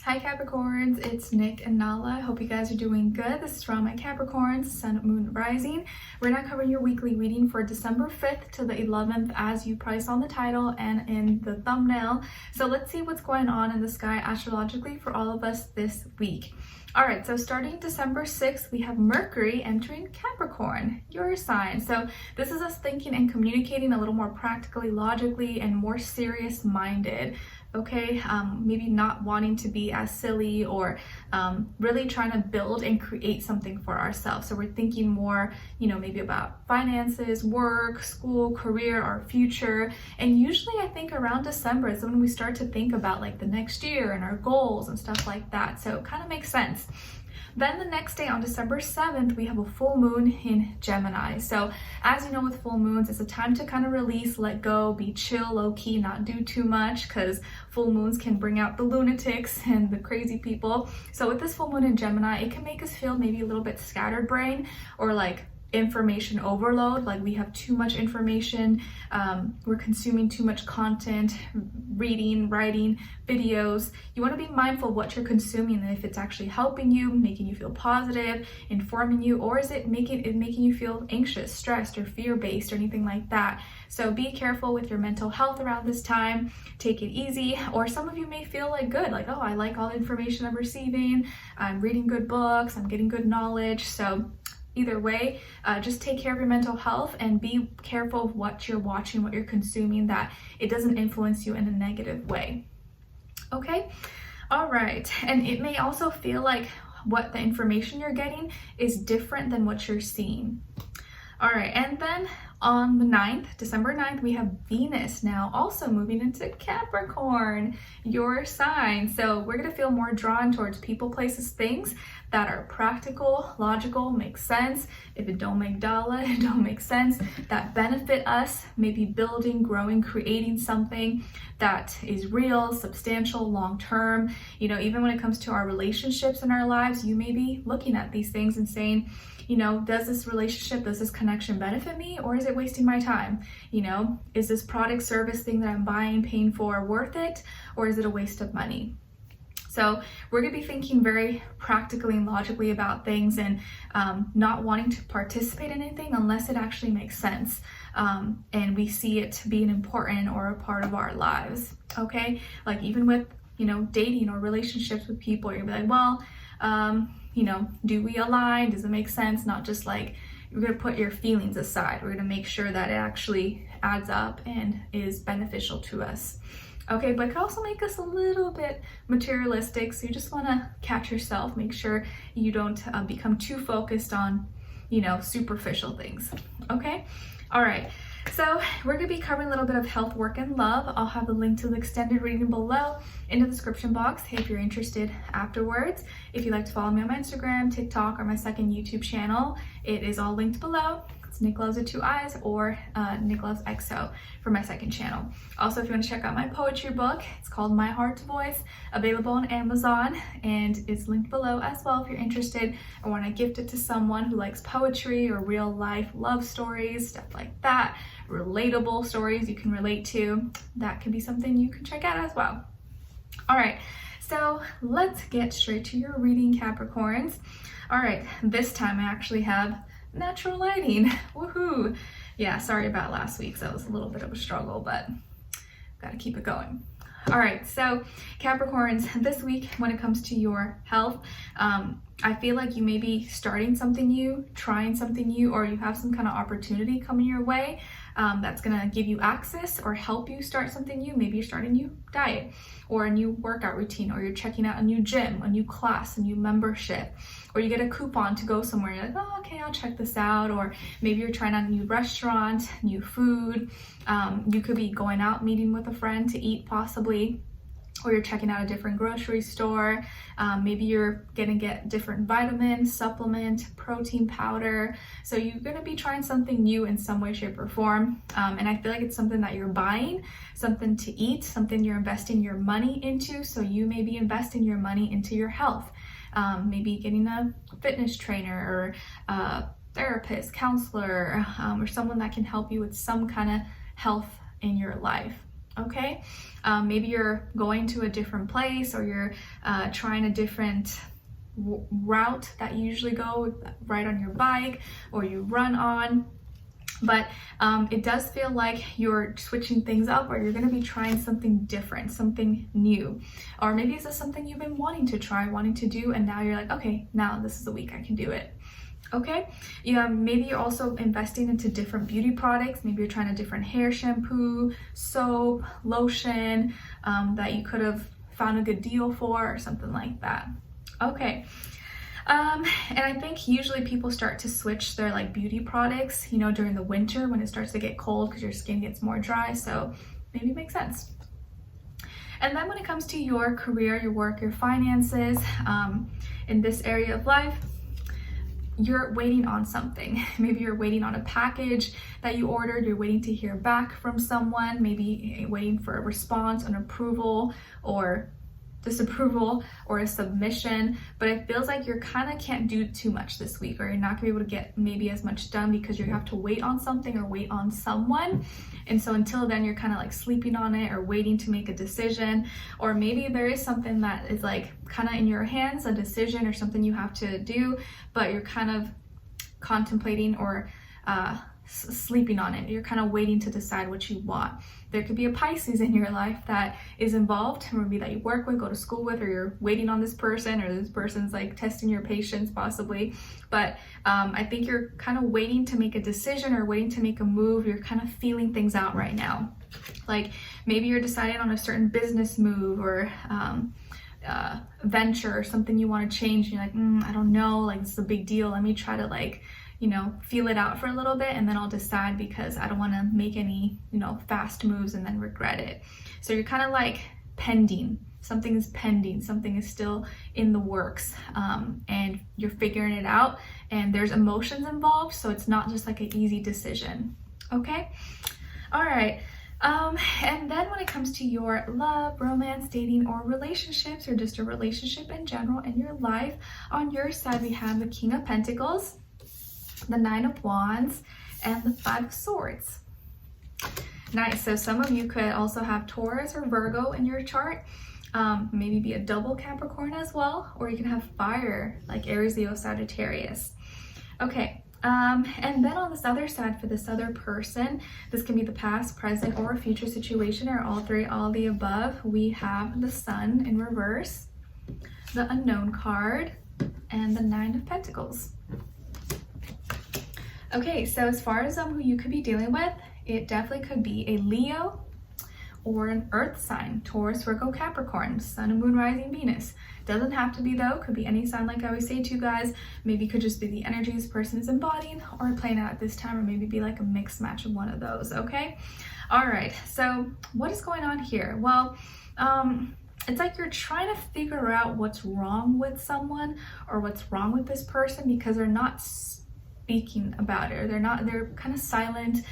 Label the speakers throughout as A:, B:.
A: Hi Capricorns, it's Nick and Nala. I hope you guys are doing good. This is from my Capricorns, Sun, Moon, Rising. We're now covering your weekly reading for December 5th to the 11th, as you probably saw in the title and in the thumbnail. So let's see what's going on in the sky astrologically for all of us this week. Alright, so starting December 6th, we have Mercury entering Capricorn, your sign. So this is us thinking and communicating a little more practically, logically, and more serious-minded. Okay, maybe not wanting to be as silly or really trying to build and create something for ourselves. So we're thinking more, maybe about finances, work, school, career, our future. And usually I think around December is when we start to think about like the next year and our goals and stuff like that. So it kind of makes sense. Then the next day on December 7th, we have a full moon in Gemini. So as you know, with full moons, it's a time to kind of release, let go, be chill, low key, not do too much, because full moons can bring out the lunatics and the crazy people. So with this full moon in Gemini, it can make us feel maybe a little bit scattered brain or like information overload, like we have too much information, we're consuming too much content, reading, writing, videos. You want to be mindful of what you're consuming and if it's actually helping you, making you feel positive, informing you, or is it making you feel anxious, stressed, or fear-based or anything like that. So be careful with your mental health around this time. Take it easy. Or some of you may feel like good, like, oh, I like all the information I'm receiving, I'm reading good books, I'm getting good knowledge. So either way, just take care of your mental health and be careful of what you're watching, what you're consuming, that it doesn't influence you in a negative way. Okay? All right. And it may also feel like what the information you're getting is different than what you're seeing. All right. And then on the 9th, December 9th, we have Venus now also moving into Capricorn, your sign. So we're going to feel more drawn towards people, places, things that are practical, logical, make sense. If it don't make dollar, it don't make sense, that benefit us, maybe building, growing, creating something that is real, substantial, long-term. Even when it comes to our relationships in our lives, you may be looking at these things and saying, does this relationship, does this connection benefit me, or is it wasting my time? Is this product, service thing that I'm buying, paying for worth it, or is it a waste of money? So we're going to be thinking very practically and logically about things and not wanting to participate in anything unless it actually makes sense and we see it being important or a part of our lives. Okay, like even with dating or relationships with people, you're gonna be like, well, do we align? Does it make sense? Not just like you're gonna put your feelings aside. We're gonna make sure that it actually adds up and is beneficial to us. Okay, but it can also make us a little bit materialistic, so you just want to catch yourself, make sure you don't become too focused on, superficial things. Okay, all right. So we're going to be covering a little bit of health, work, and love. I'll have a link to the extended reading below in the description box if you're interested afterwards. If you'd like to follow me on my Instagram, TikTok, or my second YouTube channel, it is all linked below. It's Nicloves with 2 eyes or Nicloves XO for my second channel. Also, if you want to check out my poetry book, it's called My Heart's Voice, available on Amazon, and it's linked below as well if you're interested or want to gift it to someone who likes poetry or real life love stories, stuff like that, relatable stories you can relate to. That could be something you can check out as well. All right, so let's get straight to your reading, Capricorns. All right, this time I actually have natural lighting. Woohoo! Yeah, sorry about last week. So that was a little bit of a struggle, but got to keep it going. All right, so Capricorns, this week when it comes to your health, I feel like you may be starting something new, trying something new, or you have some kind of opportunity coming your way that's going to give you access or help you start something new. Maybe you're starting a new diet or a new workout routine, or you're checking out a new gym, a new class, a new membership, or you get a coupon to go somewhere. You're like, oh, okay, I'll check this out. Or maybe you're trying out a new restaurant, new food. You could be going out, meeting with a friend to eat possibly, or you're checking out a different grocery store. Maybe you're gonna get different vitamins, supplement, protein powder. So you're gonna be trying something new in some way, shape, or form. And I feel like it's something that you're buying, something to eat, something you're investing your money into. So you may be investing your money into your health. Maybe getting a fitness trainer or a therapist, counselor, or someone that can help you with some kind of health in your life. Okay, maybe you're going to a different place, or you're trying a different route that you usually go, ride on your bike or you run on. But it does feel like you're switching things up, or you're going to be trying something different, something new. Or maybe it's just something you've been wanting to try, wanting to do, and now you're like, okay, now this is the week I can do it. Okay, yeah, maybe you're also investing into different beauty products. Maybe you're trying a different hair shampoo, soap, lotion that you could have found a good deal for, or something like that. Okay. And I think usually people start to switch their like beauty products, you know, during the winter when it starts to get cold because your skin gets more dry. So maybe it makes sense. And then when it comes to your career, your work, your finances, in this area of life, you're waiting on something. Maybe you're waiting on a package that you ordered. You're waiting to hear back from someone, maybe waiting for a response, an approval, or disapproval, or a submission. But it feels like you're kind of can't do too much this week, or you're not gonna be able to get maybe as much done because you have to wait on something or wait on someone. And so until then, you're kind of like sleeping on it or waiting to make a decision. Or maybe there is something that is like kind of in your hands, a decision or something you have to do, but you're kind of contemplating or sleeping on it. You're kind of waiting to decide what you want. There could be a Pisces in your life that is involved, maybe that you work with, go to school with, or you're waiting on this person, or this person's like testing your patience possibly. But I think you're kind of waiting to make a decision or waiting to make a move. You're kind of feeling things out right now. Like maybe you're deciding on a certain business move or venture or something you want to change. You're like, I don't know, like this is a big deal. Let me try to like, you know, feel it out for a little bit, and then I'll decide because I don't want to make any, you know, fast moves and then regret it. So you're kind of like pending. Something is pending. Something is still in the works, and you're figuring it out, and there's emotions involved. So it's not just like an easy decision. Okay. All right. And then when it comes to your love, romance, dating, or relationships, or just a relationship in general in your life, on your side, we have the King of Pentacles, the Nine of Wands, and the Five of Swords. Nice. So some of you could also have Taurus or Virgo in your chart. Maybe be a double Capricorn as well, or you can have fire like Aries, Leo, Sagittarius. Okay. And then on this other side, for this other person, this can be the past, present, or future situation, or all three, all the above. We have the Sun in reverse, the Unknown card, and the Nine of Pentacles. Okay, so as far as who you could be dealing with, it definitely could be a Leo or an Earth sign, Taurus, Virgo, Capricorn, Sun and Moon, Rising, Venus. Doesn't have to be though, could be any sign like I always say to you guys. Maybe it could just be the energy this person is embodying or playing out at this time, or maybe be like a mixed match of one of those, okay? All right, so what is going on here? Well, it's like you're trying to figure out what's wrong with someone or what's wrong with this person because they're not speaking about it, or they're kind of silent,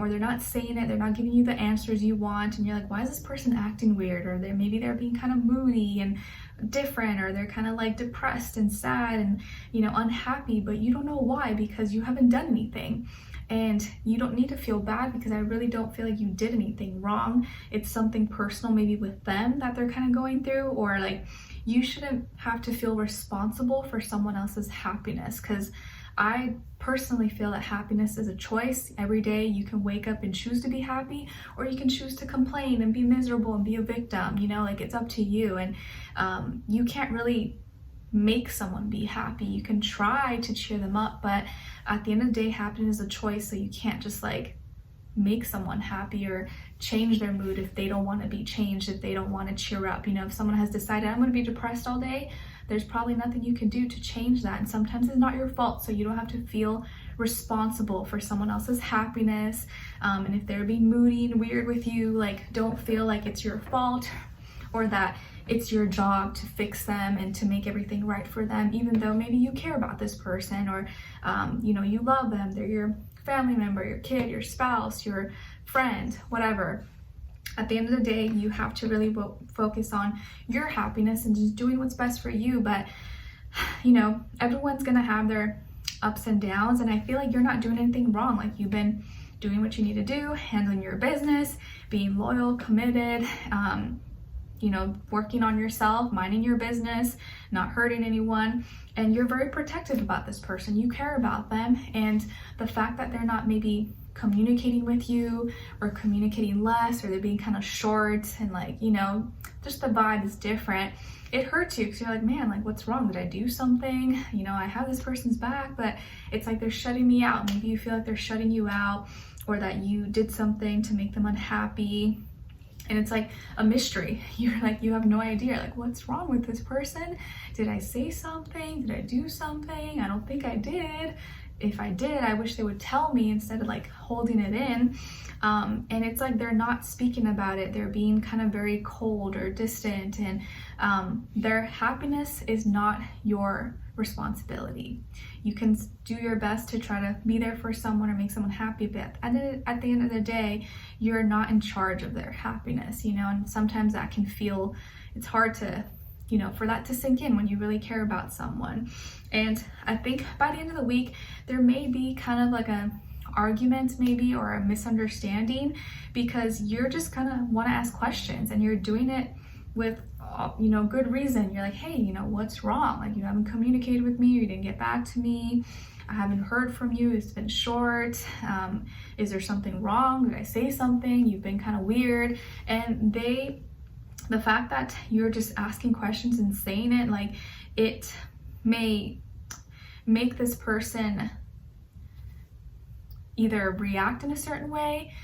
A: or they're not saying it, they're not giving you the answers you want, and you're like, why is this person acting weird? Or maybe they're being kind of moody and different, or they're kind of like depressed and sad and, you know, unhappy, but you don't know why because you haven't done anything. And you don't need to feel bad because I really don't feel like you did anything wrong. It's something personal maybe with them that they're kind of going through, or like you shouldn't have to feel responsible for someone else's happiness, because I personally feel that happiness is a choice. Every day you can wake up and choose to be happy, or you can choose to complain and be miserable and be a victim, you know, like it's up to you. And you can't really make someone be happy. You can try to cheer them up, but at the end of the day, happiness is a choice. So you can't just like make someone happy or change their mood if they don't want to be changed, if they don't want to cheer up. You know, if someone has decided I'm going to be depressed all day, there's probably nothing you can do to change that. And sometimes it's not your fault, so you don't have to feel responsible for someone else's happiness. And if they're being moody and weird with you, like don't feel like it's your fault or that it's your job to fix them and to make everything right for them, even though maybe you care about this person, or you know, you love them. They're your family member, your kid, your spouse, your friend, whatever. At the end of the day, you have to really focus on your happiness and just doing what's best for you. But, you know, everyone's going to have their ups and downs. And I feel like you're not doing anything wrong. Like you've been doing what you need to do, handling your business, being loyal, committed, you know, working on yourself, minding your business, not hurting anyone, and you're very protective about this person. You care about them, and the fact that they're not maybe communicating with you or communicating less, or they're being kind of short and like, you know, just the vibe is different, it hurts you because you're like, man, like what's wrong? Did I do something? You know, I have this person's back, but it's like they're shutting me out. Maybe you feel like they're shutting you out, or that you did something to make them unhappy. And it's like a mystery. You're like, you have no idea. Like, what's wrong with this person? Did I say something? Did I do something? I don't think I did. If I did, I wish they would tell me instead of like holding it in. And it's like they're not speaking about it. They're being kind of very cold or distant, and their happiness is not your responsibility. You can do your best to try to be there for someone or make someone happy, but at the end of the day, you're not in charge of their happiness, you know, and sometimes that can feel, it's hard to, you know, for that to sink in when you really care about someone. And I think by the end of the week, there may be kind of like a argument maybe, or a misunderstanding, because you're just kind of want to ask questions, and you're doing it with, you know, good reason. You're like, hey, you know, what's wrong? Like, you haven't communicated with me, you didn't get back to me, I haven't heard from you, it's been short, is there something wrong? Did I say something? You've been kind of weird. And the fact that you're just asking questions and saying it, like, it may make this person either react in a certain way,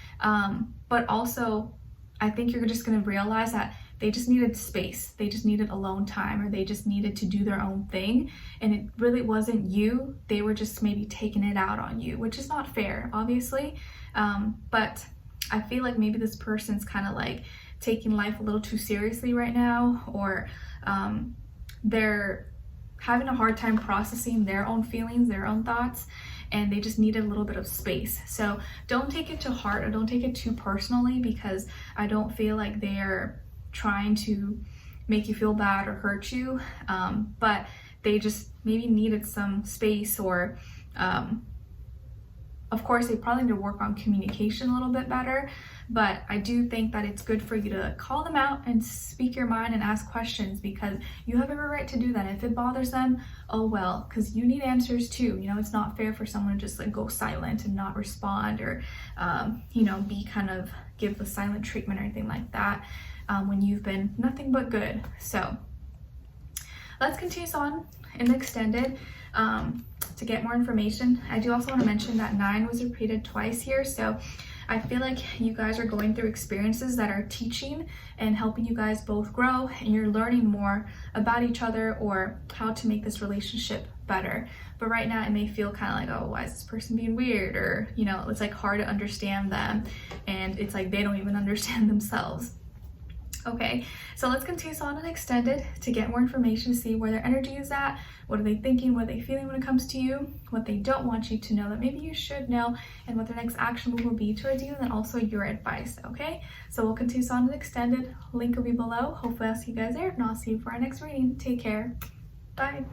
A: but also I think you're just going to realize that they just needed space, they just needed alone time, or they just needed to do their own thing, and it really wasn't you. They were just maybe taking it out on you, which is not fair, obviously, but I feel like maybe this person's kind of like taking life a little too seriously right now, or they're having a hard time processing their own feelings, their own thoughts, and they just needed a little bit of space. So don't take it to heart, or don't take it too personally, because I don't feel like they're trying to make you feel bad or hurt you, but they just maybe needed some space, or of course they probably need to work on communication a little bit better. But I do think that it's good for you to call them out and speak your mind and ask questions, because you have every right to do that. If it bothers them, oh well, because you need answers too. You know, it's not fair for someone to just like go silent and not respond, or you know, be kind of give the silent treatment or anything like that, when you've been nothing but good. So let's continue on in the extended. To get more information, I do also want to mention that 9 was repeated twice here, so I feel like you guys are going through experiences that are teaching and helping you guys both grow, and you're learning more about each other, or how to make this relationship better. But right now it may feel kind of like, oh, why is this person being weird? Or, you know, it's like hard to understand them, and it's like they don't even understand themselves. Okay, so let's continue on and extended to get more information, to see where their energy is at, what are they thinking, what are they feeling when it comes to you, what they don't want you to know that maybe you should know, and what their next action move will be towards you, and then also your advice. Okay, so we'll continue on and extended. Link will be below. Hopefully I'll see you guys there. If not, I'll see you for our next reading. Take care. Bye.